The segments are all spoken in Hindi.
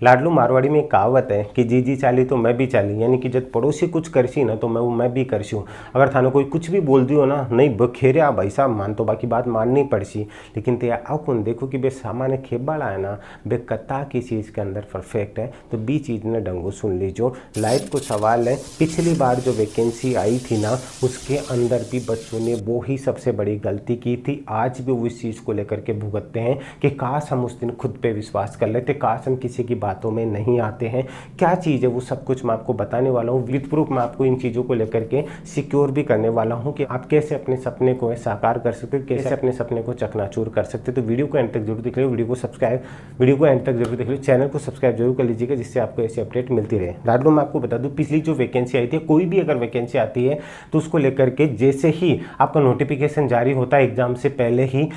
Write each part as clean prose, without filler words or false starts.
लाडलू मारवाड़ी में एक कहावत है कि जी जी चाली तो मैं भी चाली, यानी कि जब पड़ोसी कुछ करसी ना तो मैं भी करसी हूँ। अगर थाने कोई कुछ भी बोल दियो ना, नहीं बखेरे आ भाई साहब मान तो बाकी बात माननी पड़सी, लेकिन ते कौन देखो कि बे सामान्य खेबाड़ा है ना, बे कत्ता की चीज़ के अंदर परफेक्ट है। तो बी चीज़ ने डंगो सुन लीजो। लाइफ को सवाल है, पिछली बार जो वैकेंसी आई थी ना उसके अंदर भी बच्चों ने वो ही सबसे बड़ी गलती की थी। आज भी वो इस चीज़ को लेकर के भुगतते हैं कि काश हम उस दिन खुद पे विश्वास कर लेते, काश हम किसी की बातों में नहीं आते हैं। क्या चीज़ है वो सब कुछ मैं आपको बताने वाला हूँ। विद प्रूफ मैं आपको इन चीज़ों को लेकर के सिक्योर भी करने वाला हूँ कि आप कैसे अपने सपने को साकार कर सकते हो, कैसे अपने सपने को चकनाचूर कर सकते हो। तो वीडियो को एंड तक जरूर देख लो, वीडियो को एंड तक जरूर देख लो, चैनल को सब्सक्राइब जरूर कर लीजिएगा जिससे आपको ऐसी अपडेट मिलती रहे। लाडलू मैं आपको बता दूं, पिछली जो वैकेंसी आई थी, कोई भी अगर वैकेंसी आती है तो उसको लेकर के जैसे ही आपका नोटिफिकेशन जारी होता है एग्जाम से पहले ही,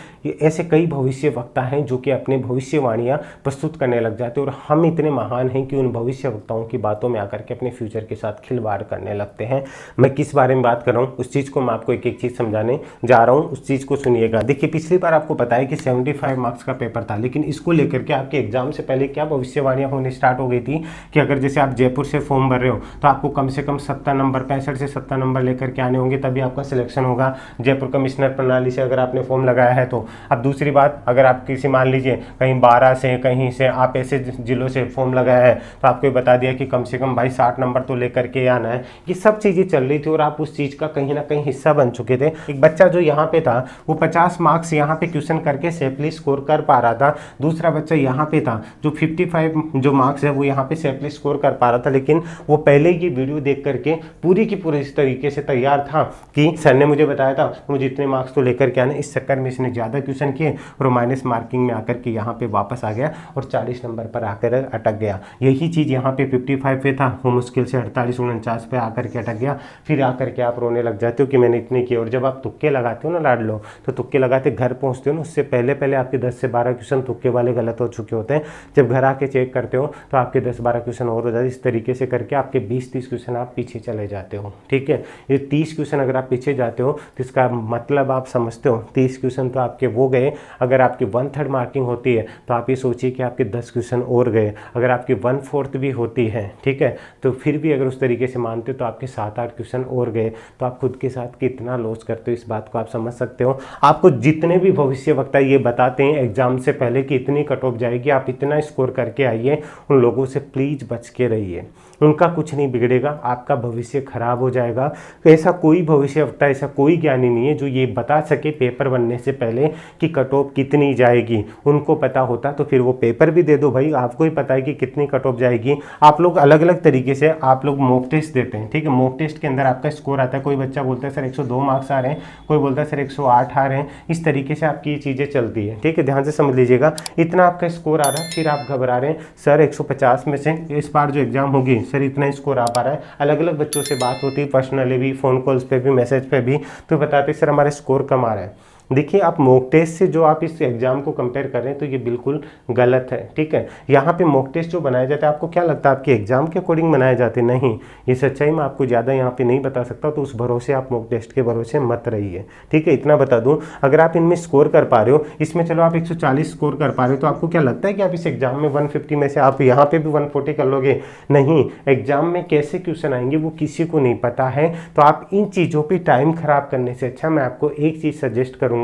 ऐसे कई भविष्य वक्ता हैं जो कि अपने भविष्यवाणियां प्रस्तुत करने लग जाते हैं और हम इतने महान हैं कि उन भविष्य वक्ताओं की बातों में आकर के अपने फ्यूचर के साथ खिलवाड़ करने लगते हैं। मैं किस बारे में बात कर रहा हूँ उस चीज़ को मैं आपको एक एक चीज़ समझाने जा रहा हूँ, उस चीज़ को सुनिएगा। देखिए पिछली बार आपको बताया कि 75 मार्क्स का पेपर था, लेकिन इसको लेकर के आपके एग्जाम से पहले क्या भविष्यवाणियां होने स्टार्ट हो गई थी कि अगर जैसे आप जयपुर से फॉर्म भर रहे हो तो आपको कम से कम 70 नंबर 65 से 70 नंबर लेकर के आने होंगे, तभी आपका सिलेक्शन होगा जयपुर कमिश्नर प्रणाली से अगर आपने फॉर्म लगाया है तो। अब दूसरी बात, अगर आप किसी मान लीजिए कहीं 12 से कहीं से आप ऐसे जिलों से फॉर्म लगाया है तो आपको बता दिया कि कम से कम भाई 60 नंबर तो लेकर के आना है। ये सब चीज़ें चल रही थी और आप उस चीज़ का कहीं ना कहीं हिस्सा बन चुके थे। एक बच्चा जो यहाँ पे था वो 50 मार्क्स यहाँ पे क्वेश्चन करके सेफली स्कोर कर पा रहा था, दूसरा बच्चा यहाँ पे था जो 55 जो मार्क्स है वो यहाँ पे सेफली स्कोर कर पा रहा था, लेकिन वो पहले ही वीडियो देख करके पूरी की पूरी इस तरीके से तैयार था कि सर ने मुझे बताया था मुझे इतने मार्क्स तो लेकर के आने। इस चक्कर में इसने ज़्यादा क्वेश्चन किए और माइनस मार्किंग में आकर के यहाँ पे वापस आ गया और 40 नंबर पर आकर अटक गया। यही चीज़ यहाँ पे 55 पे था, वो मुश्किल से 48 49 पे आकर के अटक गया। फिर आकर के आप रोने लग जाते हो कि मैंने इतने किए। और जब आप तुक्के लगाते हो ना लाडलो, तो तुक्के लगाते घर पहुँचते हो ना उससे पहले पहले आपके 10 से 12 क्वेश्चन तुक्के वाले गलत हो चुके होते हैं। जब घर आके चेक करते हो तो आपके 10-12 क्वेश्चन और हो जाते हैं। इस तरीके से करके आपके 20-30 क्वेश्चन आप पीछे चले जाते हो। ठीक है, ये 30 क्वेश्चन अगर आप पीछे जाते हो तो इसका मतलब आप समझते हो 30 क्वेश्चन तो आपके वो गए। अगर आपकी 1/3 मार्किंग होती है तो आप ये सोचिए कि आपके 10 क्वेश्चन और गए। अगर आपकी 1/4 भी होती है, ठीक है, तो फिर भी अगर उस तरीके से मानते हो तो आपके 7-8 क्वेश्चन और गए। तो आप खुद के साथ कितना लॉस करते हो इस बात को आप समझ सकते हो। आपको जितने भी भविष्य वक्ता ये बताते हैं एग्जाम से पहले कि इतनी कट ऑफ जाएगी, आप इतना स्कोर करके आइए, उन लोगों से प्लीज बच के रहिए। उनका कुछ नहीं बिगड़ेगा, आपका भविष्य खराब हो जाएगा। तो ऐसा कोई भविष्य वक्ता, ऐसा कोई ज्ञानी नहीं है जो ये बता सके पेपर बनने से पहले कि कट ऑफ कितनी जाएगी। उनको पता होता तो फिर वो पेपर भी दे दो भाई, आपको ही पता है कि कितनी कट ऑफ जाएगी। आप लोग अलग अलग तरीके से आप लोग मॉक टेस्ट देते हैं, ठीक है, मॉक टेस्ट के अंदर आपका स्कोर आता है। कोई बच्चा बोलता है सर 102 मार्क्स आ रहे हैं, कोई बोलता है सर 108 आ रहे हैं। इस तरीके से आपकी ये चीज़ें चलती है, ठीक है, ध्यान से समझ लीजिएगा। इतना आपका स्कोर आ रहा है, फिर आप घबरा रहे हैं सर 150 में से इस बार जो एग्जाम होगी सर इतना स्कोर आ पा रहा है। अलग अलग बच्चों से बात होती है, पर्सनली भी, फ़ोन कॉल्स पे भी, मैसेज पे भी, तो बताते सर हमारा स्कोर कम आ रहा है। देखिए आप मॉक टेस्ट से जो आप इस एग्जाम को कंपेयर कर रहे हैं तो ये बिल्कुल गलत है, ठीक है। यहाँ पे मॉक टेस्ट जो बनाए जाते हैं आपको क्या लगता है आपके एग्जाम के अकॉर्डिंग बनाए जाते हैं? नहीं, ये सच्चाई मैं आपको ज़्यादा यहाँ पे नहीं बता सकता, तो उस भरोसे आप मॉक टेस्ट के भरोसे मत रहिए, ठीक है। इतना बता दूँ, अगर आप इनमें स्कोर कर पा रहे हो, इसमें चलो आप 140 स्कोर कर पा रहे हो, तो आपको क्या लगता है कि आप इस एग्जाम में 150 में से आप यहाँ पे भी 140 कर लोगे? नहीं, एग्जाम में कैसे क्वेश्चन आएंगे वो किसी को नहीं पता है। तो आप इन चीज़ों पर टाइम खराब करने से अच्छा मैं आपको एक चीज़ सजेस्ट करूँगा,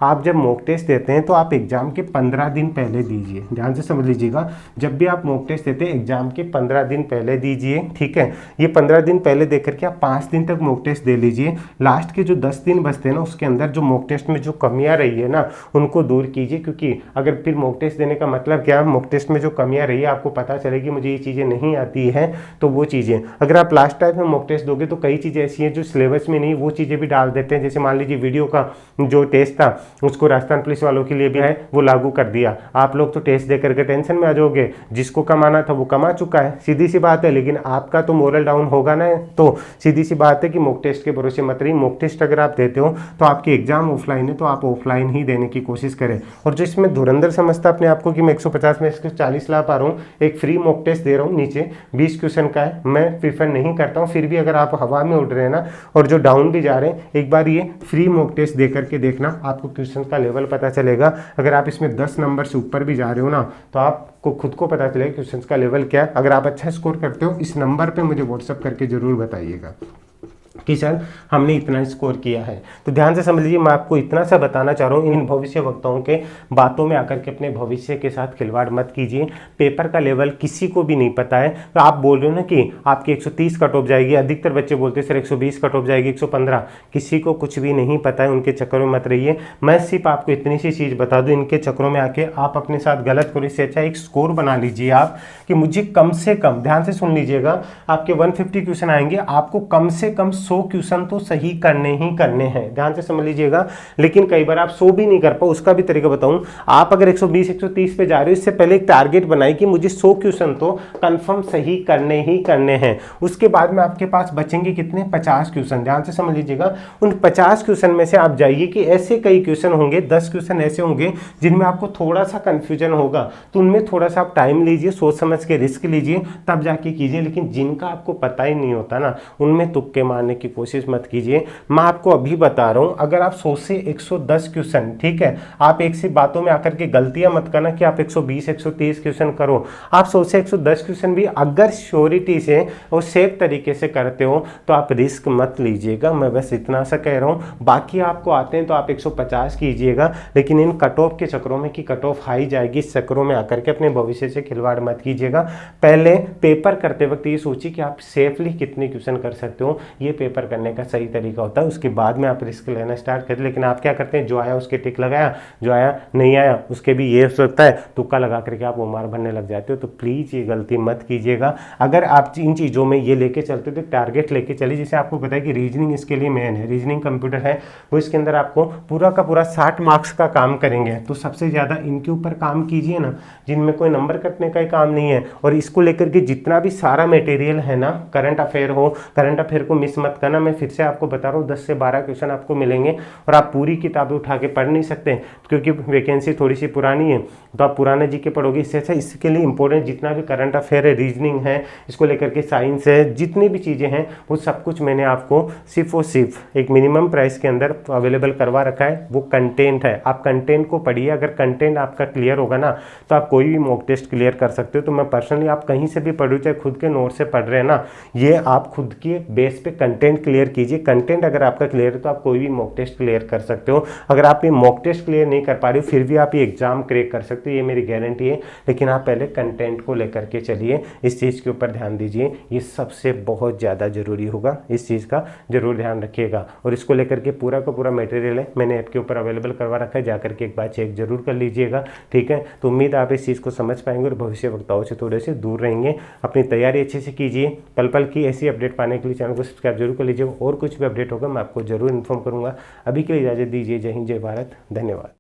आप जब मॉक टेस्ट देते हैं तो आप एग्जाम के 15 दिन पहले दीजिए। ध्यान से समझ लीजिएगा, जब भी आप मॉक टेस्ट देते हैं एग्जाम के 15 दिन पहले दीजिए, ठीक है। ये 15 दिन पहले देकर के आप 5 दिन तक मॉक टेस्ट दे लीजिए। लास्ट के जो 10 दिन बचते हैं ना उसके अंदर जो मॉक टेस्ट में जो कमियां रही है ना उनको दूर कीजिए, क्योंकि अगर फिर मॉक टेस्ट देने का मतलब क्या, मॉक टेस्ट में जो कमियां रही है आपको पता चलेगी मुझे ये चीज़ें नहीं आती है, तो वो चीज़ें अगर आप लास्ट टाइम में मॉक टेस्ट दोगे तो कई चीज़ें ऐसी हैं जो सिलेबस में नहीं, वो चीज़ें भी डाल देते हैं। जैसे मान लीजिए वीडियो का जो टेस्ट था उसको राजस्थान पुलिस वालों के लिए भी है वो लागू कर दिया। आप लोग तो टेस्ट दे करके टेंशन में आ जाओगे, जिसको कमाना था वो कमा चुका है, सीधी सी बात है। लेकिन आपका तो मोरल डाउन होगा ना, तो सीधी सी बात है कि मॉक टेस्ट के भरोसे मत रहिए। मॉक टेस्ट अगर आप देते हो तो आपकी एग्जाम ऑफलाइन है तो आप ऑफलाइन ही देने की कोशिश करें। और जो इसमें धुरंधर समझता अपने आपको कि मैं 150 में इसके 40 ला पा रहा हूँ, एक फ्री मॉक टेस्ट दे रहा हूँ, नीचे 20 क्वेश्चन का है, मैं प्रीफर नहीं करता हूँ। फिर भी अगर आप हवा में उड़ रहे हैं ना और जो डाउन भी जा रहे हैं, एक बार ये फ्री मॉक टेस्ट दे करके देखना, ना आपको क्वेश्चन का लेवल पता चलेगा। अगर आप इसमें 10 नंबर से ऊपर भी जा रहे हो ना तो आपको खुद को पता चलेगा क्वेश्चन का लेवल क्या है। अगर आप अच्छा स्कोर करते हो इस नंबर पे मुझे व्हाट्सअप करके ज़रूर बताइएगा कि सर हमने इतना स्कोर किया है। तो ध्यान से समझ लीजिए, मैं आपको इतना सा बताना चाह रहा हूँ, इन भविष्य वक्ताओं के बातों में आकर के अपने भविष्य के साथ खिलवाड़ मत कीजिए। पेपर का लेवल किसी को भी नहीं पता है। तो आप बोल रहे हो ना कि आपकी 130 कट ऑफ जाएगी, अधिकतर बच्चे बोलते हैं सर 120 कट ऑफ जाएगी, 115, किसी को कुछ भी नहीं पता है, उनके चक्करों में मत रहिए। मैं सिर्फ आपको इतनी सी चीज़ बता दूँ, इनके चक्करों में आके आप अपने साथ गलत करो। इससे अच्छा एक स्कोर बना लीजिए आप कि मुझे कम से कम, ध्यान से सुन लीजिएगा, आपके 150 क्वेश्चन आएंगे, आपको कम से कम 100 क्वेश्चन तो सही करने ही करने हैं। ध्यान से समझ लीजिएगा। लेकिन कई बार आप 100 भी नहीं कर पाओ, उसका भी तरीका बताऊं। आप अगर 120 130 पे जा रहे हो, इससे पहले एक टारगेट बनाई कि मुझे 100 क्वेश्चन तो कंफर्म सही करने ही करने हैं। उसके बाद में आपके पास बचेंगे कितने, 50 क्वेश्चन। ध्यान से समझ लीजिएगा। उन 50 क्वेश्चन में से आप जाइए कि ऐसे कई क्वेश्चन होंगे, 10 क्वेश्चन ऐसे होंगे जिनमें आपको थोड़ा सा कंफ्यूजन होगा, तो उनमें थोड़ा सा आप टाइम लीजिए, सोच समझ के रिस्क लीजिए, तब जाके कीजिए। लेकिन जिनका आपको पता ही नहीं होता ना, उनमें तुक्के मारने की कोशिश मत कीजिए। मैं आपको अभी बता रहा हूं, अगर आप 100 से 110 क्वेश्चन, ठीक है, आप एक सी बातों में आकर के गलतियां मत करना कि आप 120 130 क्वेश्चन करो। आप 100 से 110 क्वेश्चन भी अगर श्योरिटी से और सेफ तरीके से करते हो तो आप रिस्क मत लीजिएगा। मैं बस इतना सा कह रहा हूं। बाकी आपको आते हैं तो आप 150 कीजिएगा, लेकिन इन कट ऑफ के चक्करों में कि कट ऑफ हाई जाएगी, इस चक्करों में आकर के अपने भविष्य से खिलवाड़ मत कीजिएगा। पहले पेपर करते वक्त ये सोचिए कि आप सेफली कितने क्वेश्चन कर सकते हो, ये पेपर करने का सही तरीका होता है। उसके बाद में आप रिस्क लेना स्टार्ट करें। लेकिन आप क्या करते हैं, जो आया उसके टिक लगाया, जो आया नहीं आया उसके भी ये सोचता है, तुक्का लगा करके आप उमार भरने लग जाते हो। तो प्लीज़ ये गलती मत कीजिएगा। अगर आप इन चीज़ों में ये लेके चलते तो टारगेट लेके चलिए। जैसे आपको पता है कि रीजनिंग इसके लिए मेन है, रीजनिंग कंप्यूटर है, वो इसके अंदर आपको पूरा का पूरा 60 मार्क्स का काम करेंगे। तो सबसे ज़्यादा इनके ऊपर काम कीजिए ना, जिनमें कोई नंबर कटने का काम नहीं है। और इसको लेकर के जितना भी सारा मटेरियल है ना, करंट अफेयर हो, करंट अफेयर को मिस मत करना। मैं फिर से आपको बता रहा हूँ, 10 से 12 क्वेश्चन आपको मिलेंगे और आप पूरी किताबें उठा के पढ़ नहीं सकते क्योंकि वैकेंसी थोड़ी सी पुरानी है, तो आप पुराने जी के पढ़ोगे। इससे अच्छा इसके लिए इंपॉर्टेंट जितना भी करंट अफेयर है, रीजनिंग है, इसको लेकर के साइंस है, जितनी भी चीज़ें हैं वो सब कुछ मैंने आपको सिर्फ और सिर्फ एक मिनिमम प्राइस के अंदर अवेलेबल करवा रखा है। वो कंटेंट है, आप कंटेंट को पढ़िए। अगर कंटेंट आपका क्लियर होगा ना तो आप कोई भी मॉक टेस्ट क्लियर कर सकते हो। तो मैं पर्सनली, आप कहीं से भी पढ़ो, चाहे खुद के नोट से पढ़ रहे हैं ना, ये आप खुद के बेस पे कंटेंट क्लियर कीजिए। कंटेंट अगर आपका क्लियर है तो आप कोई भी मॉक टेस्ट क्लियर कर सकते हो। अगर आप ये मॉक टेस्ट क्लियर नहीं कर पा रहे हो फिर भी आप ये एग्जाम क्रैक कर सकते हो, ये मेरी गारंटी है। लेकिन आप पहले कंटेंट को लेकर के चलिए, इस चीज़ के ऊपर ध्यान दीजिए। ये सबसे बहुत ज़्यादा जरूरी होगा, इस चीज़ का जरूर ध्यान रखिएगा। और इसको लेकर के पूरा का पूरा मटेरियल है, मैंने ऐप के ऊपर अवेलेबल करवा रखा है, जाकर के एक बार चेक जरूर कर लीजिएगा, ठीक है। तो उम्मीद आप इस चीज़ को समझ पाएंगे और भविष्य वक्ताओं से थोड़े से दूर रहेंगे। अपनी तैयारी अच्छे से कीजिए। पल पल की ऐसी अपडेट पाने के लिए चैनल को सब्सक्राइब जरूर कर लीजिएगा। और कुछ भी अपडेट होगा मैं आपको जरूर इन्फॉर्म करूंगा। अभी के लिए इजाज़त दीजिए। जय हिंद, जय भारत, धन्यवाद।